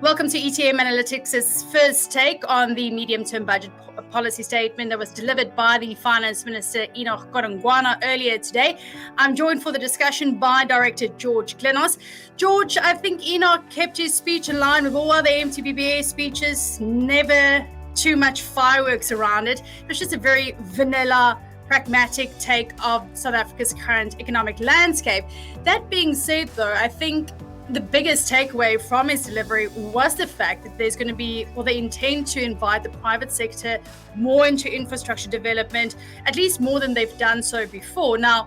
Welcome to ETM Analytics' first take on the medium-term budget policy statement that was delivered by the Finance Minister Godongwana earlier today. I'm joined for the discussion by Director George Glynos. George, I think Enoch kept his speech in line with all other MTBPS speeches, never too much fireworks around it. It was just a very vanilla, pragmatic take of South Africa's current economic landscape. That being said, though, I think the biggest takeaway from his delivery was the fact that there's going to be, or they intend to invite the private sector more into infrastructure development, at least more than they've done so before. Now,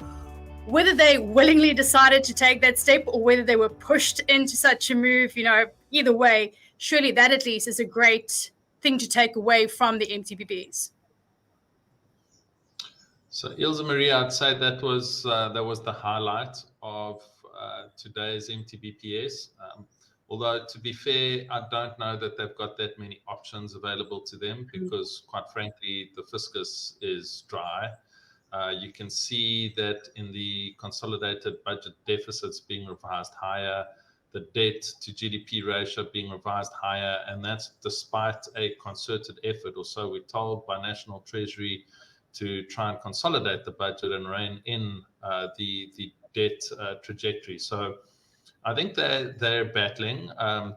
whether they willingly decided to take that step or whether they were pushed into such a move, either way, surely that at least is a great thing to take away from the MTBPS. So, Ilse Maria, I'd say that was the highlight of today's MTBPS. Although, to be fair, I don't know that they've got that many options available to them because, quite frankly, the fiscus is dry. You can see that in the consolidated budget deficits being revised higher, the debt to GDP ratio being revised higher, and that's despite a concerted effort, or so we're told, by National Treasury to try and consolidate the budget and rein in the debt trajectory. So I think they're battling.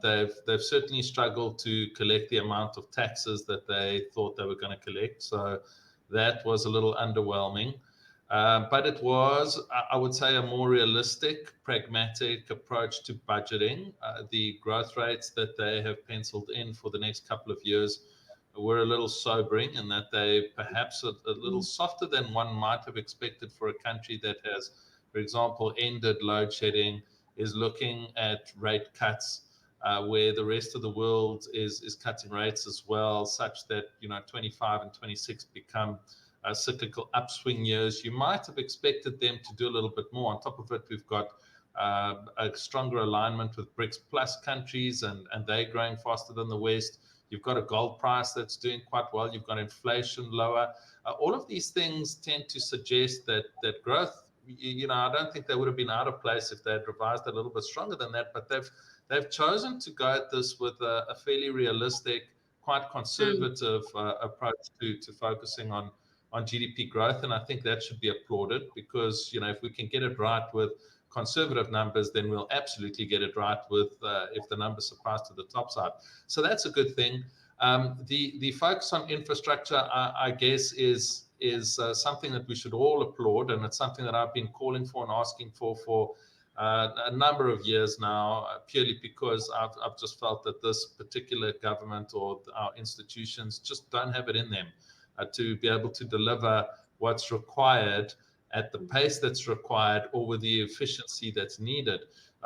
They've certainly struggled to collect the amount of taxes that they thought they were going to collect. So that was a little underwhelming. But it was, I would say, a more realistic, pragmatic approach to budgeting. The growth rates that they have penciled in for the next couple of years were a little sobering in that they perhaps a little softer than one might have expected for a country that has, for example, ended load shedding, is looking at rate cuts, where the rest of the world is cutting rates as well, such that 25 and 26 become cyclical upswing years. You might have expected them to do a little bit more. On top of it, we've got a stronger alignment with BRICS plus countries, and they're growing faster than the West. You've got a gold price that's doing quite well. You've got inflation lower. All of these things tend to suggest that growth, I don't think they would have been out of place if they had revised a little bit stronger than that. But they've chosen to go at this with a fairly realistic, quite conservative approach to focusing on GDP growth. And I think that should be applauded because, if we can get it right with conservative numbers, then we'll absolutely get it right with if the numbers surprise to the top side. So that's a good thing. The focus on infrastructure, I guess, is something that we should all applaud, and it's something that I've been calling for and asking for a number of years now, purely because I've just felt that this particular government or our institutions just don't have it in them to be able to deliver what's required at the pace that's required or with the efficiency that's needed.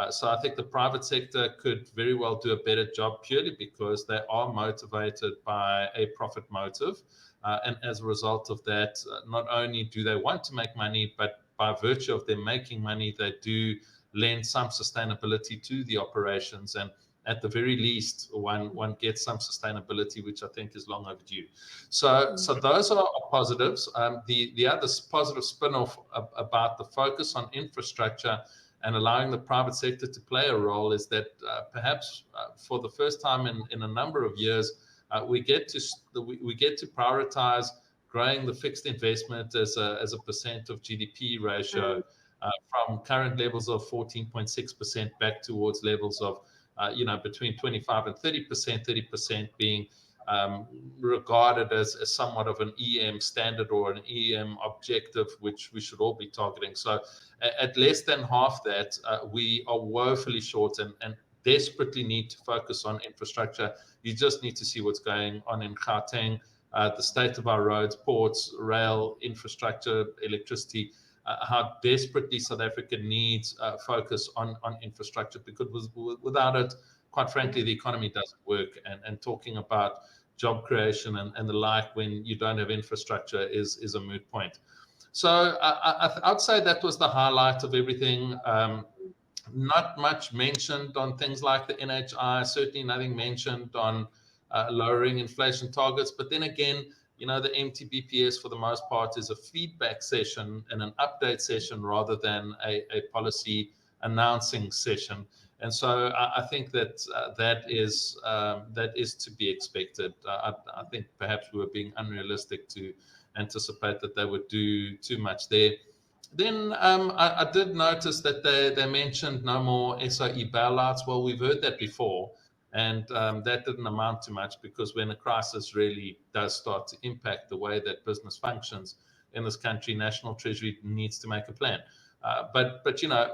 So I think the private sector could very well do a better job purely because they are motivated by a profit motive. And as a result of that, not only do they want to make money, but by virtue of them making money, they do lend some sustainability to the operations. And at the very least, one gets some sustainability, which I think is long overdue. So those are positives. The other positive spin-off about the focus on infrastructure and allowing the private sector to play a role is that perhaps for the first time in a number of years, we get to prioritize growing the fixed investment as a percent of GDP ratio from current levels of 14.6% back towards levels of between 25 and 30%, 30% being regarded as somewhat of an EM standard or an EM objective, which we should all be targeting. So at less than half that, we are woefully short and desperately need to focus on infrastructure. You just need to see what's going on in Gauteng, the state of our roads, ports, rail, infrastructure, electricity, how desperately South Africa needs focus on infrastructure, because without it, quite frankly, the economy doesn't work. And talking about job creation and the like when you don't have infrastructure is a moot point. So I'd say that was the highlight of everything. Not much mentioned on things like the NHI, certainly nothing mentioned on lowering inflation targets. But then again, the MTBPS for the most part is a feedback session and an update session rather than a policy announcing session. And so I think that that is to be expected. I think perhaps we were being unrealistic to anticipate that they would do too much there. Then I did notice that they mentioned no more SOE bailouts. Well, we've heard that before, and that didn't amount to much, because when a crisis really does start to impact the way that business functions in this country, National Treasury needs to make a plan. But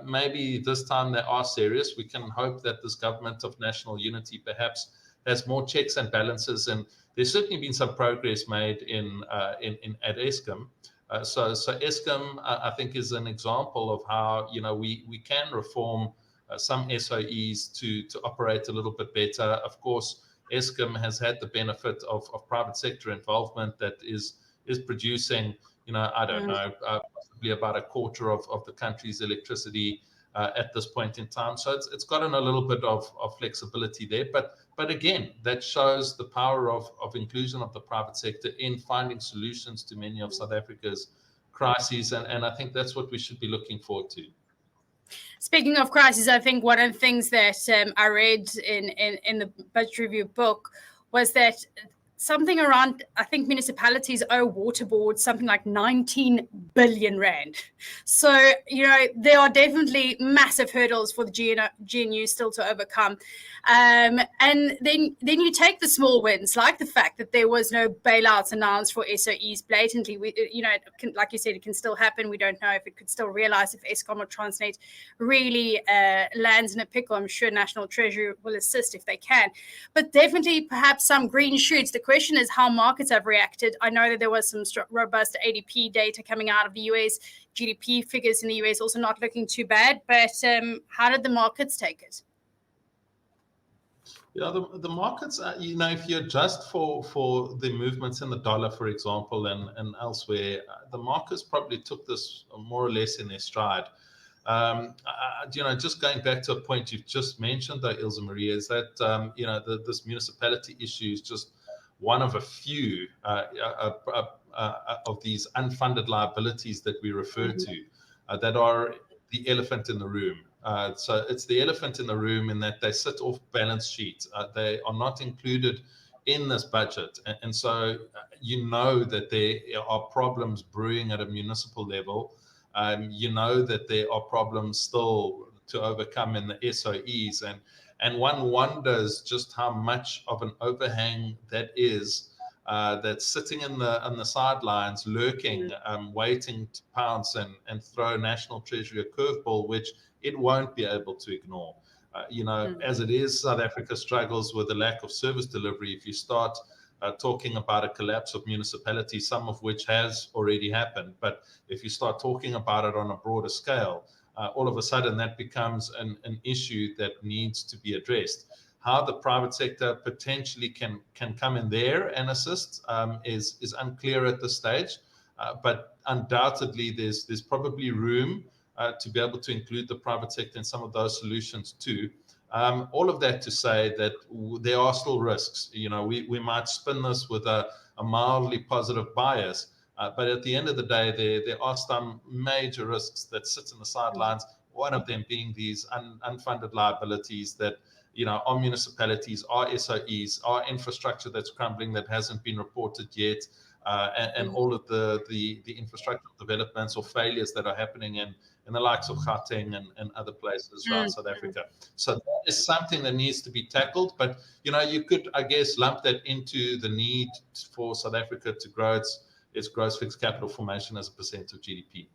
maybe this time they are serious. We can hope that this government of national unity perhaps has more checks and balances, and there's certainly been some progress made in at Eskom. So Eskom, I think, is an example of how we can reform some SOEs to operate a little bit better. Of course, Eskom has had the benefit of private sector involvement that is producing, I don't know, possibly about a quarter of the country's electricity at this point in time. So it's gotten a little bit of flexibility there. But again, that shows the power of inclusion of the private sector in finding solutions to many of South Africa's crises. And I think that's what we should be looking forward to. Speaking of crises, I think one of the things that I read in the budget review book was that something around, I think municipalities owe water boards something like 19 billion rand. So, there are definitely massive hurdles for the GNU still to overcome. And then you take the small wins, like the fact that there was no bailouts announced for SOEs blatantly. Like you said, it can still happen. We don't know if it could still realize if Eskom or Transnet really lands in a pickle. I'm sure National Treasury will assist if they can. But definitely perhaps some green shoots. The question is how markets have reacted. I know that there was some robust ADP data coming out of the US. GDP figures in the US also not looking too bad. But how did the markets take it? Yeah, the markets, if you adjust for the movements in the dollar, for example, and elsewhere, the markets probably took this more or less in their stride. Just going back to a point you've just mentioned, though, Ilse Marie, is that, this municipality issue is just one of a few of these unfunded liabilities that we refer to that are the elephant in the room. So it's the elephant in the room in that they sit off balance sheet. They are not included in this budget. And so that there are problems brewing at a municipal level. That there are problems still to overcome in the SOEs. And one wonders just how much of an overhang that is, that's sitting on the sidelines, lurking, waiting to pounce and throw National Treasury a curveball, which it won't be able to ignore. As it is, South Africa struggles with a lack of service delivery. If you start talking about a collapse of municipalities, some of which has already happened, but if you start talking about it on a broader scale, all of a sudden that becomes an issue that needs to be addressed. How the private sector potentially can come in there and assist is unclear at this stage, but undoubtedly there's probably room to be able to include the private sector in some of those solutions too. All of that to say that there are still risks. We might spin this with a mildly positive bias, but at the end of the day, there are some major risks that sit in the sidelines. One of them being these unfunded liabilities that are municipalities, are SOEs, are infrastructure that's crumbling that hasn't been reported yet, and all of the infrastructural developments or failures that are happening in the likes of Gauteng and other places around South Africa. So that is something that needs to be tackled. But you could, I guess, lump that into the need for South Africa to grow its gross fixed capital formation as a percent of GDP.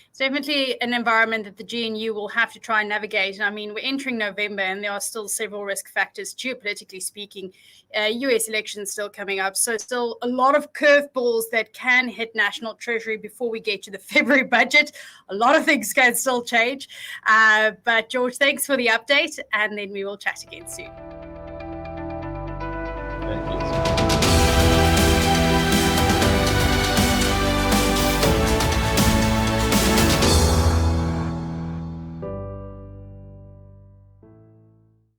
It's definitely an environment that the GNU will have to try and navigate. And I mean, we're entering November and there are still several risk factors, geopolitically speaking. US elections still coming up. So still a lot of curveballs that can hit National Treasury before we get to the February budget. A lot of things can still change. But George, thanks for the update. And then we will chat again soon. Thank you.